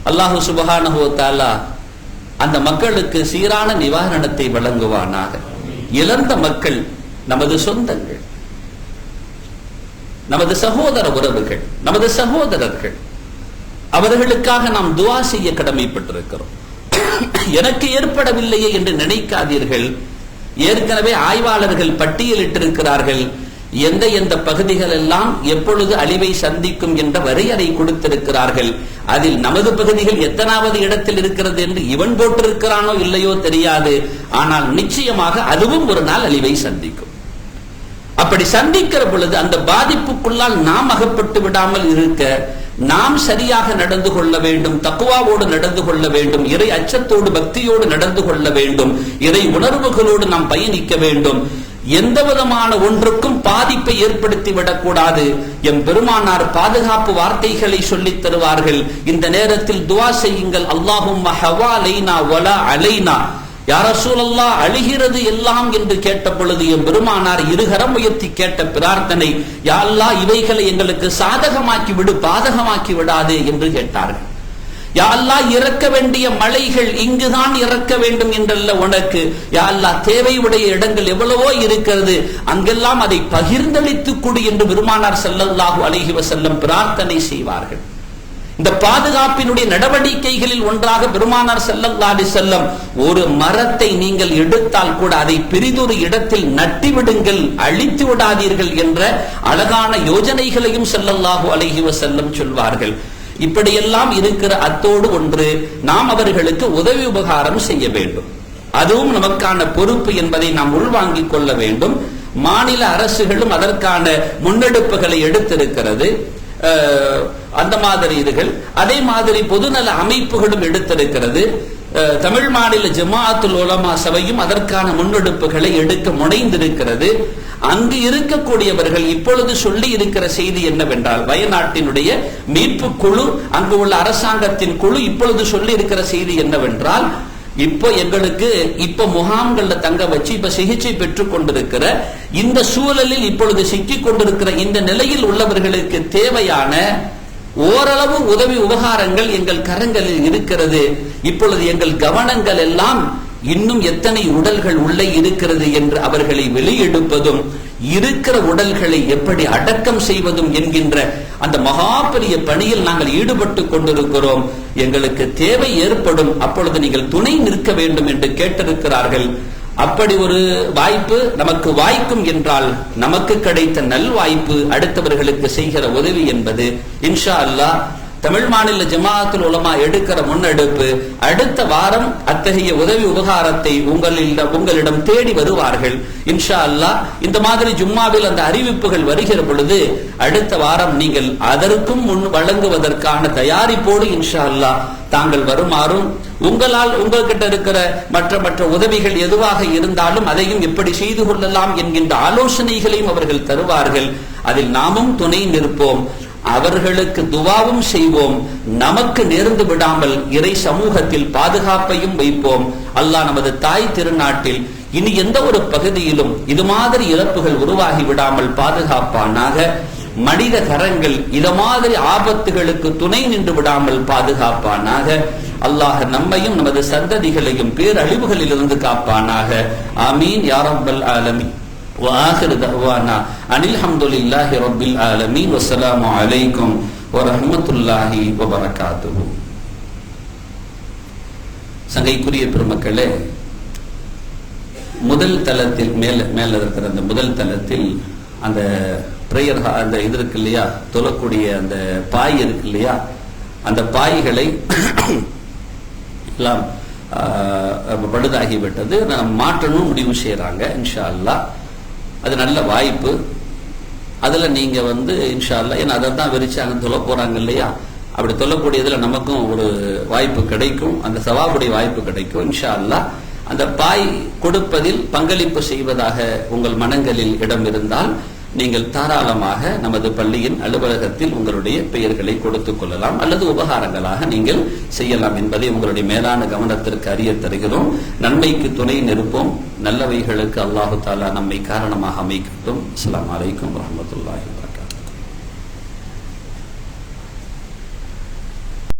அல்லாஹு சுப்ஹானஹு வ தஆலா அந்த மக்களுக்கு சீரான நிவாரணத்தை வழங்குவானாக. இழந்த மக்கள் நமது சொந்தங்கள், நமது சகோதர உறவுகள், நமது சகோதரர்கள். அவர்களுக்காக நாம் துஆ செய்ய கடமைப்பட்டிருக்கிறோம். எனக்கு ஏற்படவில்லையே என்று நினைக்காதீர்கள். ஏற்கனவே ஆய்வாளர்கள் பட்டியலிட்டிருக்கிறார்கள். எந்த எந்த பகுதிகள் எல்லாம் எப்பொழுது அழிவை சந்திக்கும் என்ற வரையறை கொடுத்திருக்கிறார்கள். அதில் நமது பகுதிகள் எத்தனாவது இடத்தில் இருக்கிறது என்று இவன் போட்டிருக்கிறானோ இல்லையோ தெரியாது. ஆனால் நிச்சயமாக அதுவும் ஒரு நாள் அழிவை சந்திக்கும். அப்படி சந்திக்கிற பொழுது அந்த பாதிப்புக்குள்ளால் நாம் அகப்பட்டு விடாமல் இருக்க நாம் சரியாக நடந்து கொள்ள வேண்டும். தக்வாவோடு நடந்து கொள்ள வேண்டும். இறை அச்சத்தோடு பக்தியோடு நடந்து கொள்ள வேண்டும். இறை உணர்வுகளோடு நாம் பயணிக்க வேண்டும். எந்த விதமான ஒன்றுக்கும் பாதிப்பை ஏற்படுத்தி விடக்கூடாது. எம் பெருமானார் பாதுகாப்பு வார்த்தைகளை சொல்லித் தருவார்கள். இந்த நேரத்தில் துஆ செய்யுங்கள். அல்லாஹும்ம ஹவாலைனா வலா அலைனா. யா ரசூலல்லாஹ், அழுகிறது எல்லாம் என்று கேட்ட பொழுது எம் பெருமானார் இருகரம் உயர்த்தி கேட்ட பிரார்த்தனை, யா அல்லாஹ் இவைகளை எங்களுக்கு சாதகமாக்கி விடு, பாதகமாக்கி விடாது என்று கேட்டார்கள். யா அல்லாஹ் இறக்க வேண்டிய மலைகள் இங்குதான் இறக்க வேண்டும் என்றல்ல உனக்கு. யா அல்லாஹ் தேவையுடைய இடங்கள் எவ்வளவோ இருக்கிறது, அங்கெல்லாம் அதை பகிர்ந்தளித்துக் கொடு என்று பெருமானார் ஸல்லல்லாஹு அலைஹி வஸல்லம் பிரார்த்தனை செய்வார்கள். இந்த பாதுகாப்பினுடைய நடவடிக்கைகளில் ஒன்றாக பெருமானார் ஸல்லல்லாஹு அலைஹி வஸல்லம், ஒரு மரத்தை நீங்கள் எடுத்தால் கூட அதை பெரிதொரு இடத்தில் நட்டி விடுங்கள், அழித்து விடாதீர்கள் என்ற அழகான யோஜனைகளையும் ஸல்லல்லாஹு அலைஹி வஸல்லம் சொல்வார்கள். இப்படியெல்லாம் இருக்கிற அத்தோடு ஒன்று, நாம் அவர்களுக்கு உதவி உபகாரம் செய்ய வேண்டும். அதுவும் நமக்கான பொறுப்பு என்பதை நாம் உள்வாங்கிக் கொள்ள வேண்டும். மாநில அரசுகளும் அதற்கான முன்னெடுப்புகளை எடுத்திருக்கிறது. அந்த மாதிரி இதுகள், அதே மாதிரி பொதுநல அமைப்புகளும் எடுத்திருக்கிறது. தமிழ் மாநில ஜமாஅத்துல் உலமா சபையும் அதற்கான முன்னெடுப்புகளை எடுக்க முனைந்திருக்கிறது. அங்கு இருக்கக்கூடியவர்கள் இப்பொழுது சொல்லி இருக்கிற செய்தி என்னவென்றால், வயநாட்டினுடைய மீட்பு குழு, அங்கு உள்ள அரசாங்கத்தின் குழு இப்பொழுது சொல்லி இருக்கிற செய்தி என்னவென்றால், இப்போ எங்களுக்கு இப்ப முகாம்கள்ல தங்க வச்சு இப்ப சிகிச்சை பெற்றுக் கொண்டிருக்கிற இந்த சூழலில் இப்பொழுது சிக்கிக் கொண்டிருக்கிற இந்த நிலையில் உள்ளவர்களுக்கு தேவையான ஓரளவு உதவி உபகாரங்கள் எங்கள் கரங்களில் இருக்கிறது. இப்பொழுது எங்கள் கவனங்கள் எல்லாம் இன்னும் எத்தனை உடல்கள் உள்ளே இருக்கிறது என்று அவர்களை வெளியெடுப்பதும், இருக்கிற உடல்களை எப்படி அடக்கம் செய்வதும் என்கின்ற அந்த மகா பெரிய பணியில் நாங்கள் ஈடுபட்டு கொண்டிருக்கிறோம். எங்களுக்கு தேவை ஏற்படும், அப்பொழுது நீங்கள் துணை நிற்க வேண்டும் என்று கேட்டிருக்கிறார்கள். அப்படி ஒரு வாய்ப்பு நமக்கு வாய்க்கும் என்றால் நமக்கு கிடைத்த நல்வாய்ப்பு அடுத்தவர்களுக்கு செய்கிற உதவி என்பது இன்ஷா அல்லாஹ் தமிழ் மாநில ஜமாஅத்துல் உலமா எடுக்கிற முன்னெடுப்பு. அடுத்த வாரம் அத்தகைய உதவி உபகாரத்தை உங்களிடம் தேடி வருவார்கள் இன்ஷா அல்லாஹ். இந்த மாதிரி ஜும்மாவில் அந்த அறிவிப்புகள் வருகிற பொழுது அடுத்த வாரம் நீங்கள் அதற்கும் முன் வழங்குவதற்கான தயாரிப்போடு இன்ஷா அல்லாஹ் தாங்கள் வருமாறும், உங்களால் உங்கள்கிட்ட இருக்கிற மற்ற உதவிகள் எதுவாக இருந்தாலும் அதையும் எப்படி செய்து கொள்ளலாம் என்கின்ற ஆலோசனைகளையும் அவர்கள் தருவார்கள். அதில் நாமும் துணை நிற்போம், அவர்களுக்கு துவாவும் செய்வோம். நமக்கு நேர்ந்து விடாமல் இறை சமூகத்தில் பாதுகாப்பையும் வைப்போம். அல்லாஹ் நமது தாய் திருநாட்டில் இனி எந்த ஒரு பகுதியிலும் இது மாதிரி இழப்புகள் உருவாகி விடாமல் பாதுகாப்பானாக. மனித கரங்கள் இத மாதிரி ஆபத்துகளுக்கு துணை நின்று விடாமல் பாதுகாப்பானாக. அல்லாஹ் நம்மையும் நமது சந்ததிகளையும் பேரழிவுகளில் இருந்து காப்பானாக. ஆமீன் யா ரப்பல் ஆலமீன். وآخر دعوانا أن الحمد لله رب العالمين والسلام عليكم ورحمة الله وبركاته. சங்கைக்குரிய பெருமக்களே, முதல் தளத்தில் மேல இருக்கிற அந்த முதல் தளத்தில் அந்த பிரேயர் அந்த இது இருக்கு இல்லையா, தொழக்கூடிய அந்த பாய் இருக்கு இல்லையா, அந்த பாய்களை எல்லாம் பழுதாகிவிட்டது, மாற்றணும் முடிவு செய்யறாங்க இன்ஷா அல்லாஹ். அது நல்ல வாய்ப்பு. அதுல நீங்க இன்ஷா அல்லாஹ், ஏன்னா அதை தான் விரிச்சாங்க தொழ போறாங்க இல்லையா, அப்படி தொல்லக்கூடியதுல நமக்கும் ஒரு வாய்ப்பு கிடைக்கும், அந்த சவாபுடைய வாய்ப்பு கிடைக்கும் இன்ஷா அல்லாஹ். அந்த பாய் கொடுப்பதில் பங்களிப்பு செய்வதாக உங்கள் மனங்களில் இடம் இருந்தால் நீங்கள் தாராளமாக நமது பள்ளியின் அலுவலகத்தில் உங்களுடைய பெயர்களை கொடுத்துக் கொள்ளலாம், அல்லது உபகாரங்களாக நீங்கள் செய்யலாம் என்பதை உங்களுடைய மேலான கவனத்திற்கு அறிய தருகிறோம். நன்மைக்கு துணை நிற்போம், நல்லவைகளுக்கு அல்லாஹு தாலா நம்மை காரணமாக அமைக்கட்டும். அஸ்ஸலாமு அலைக்கும் வரஹ்மத்துல்லாஹி.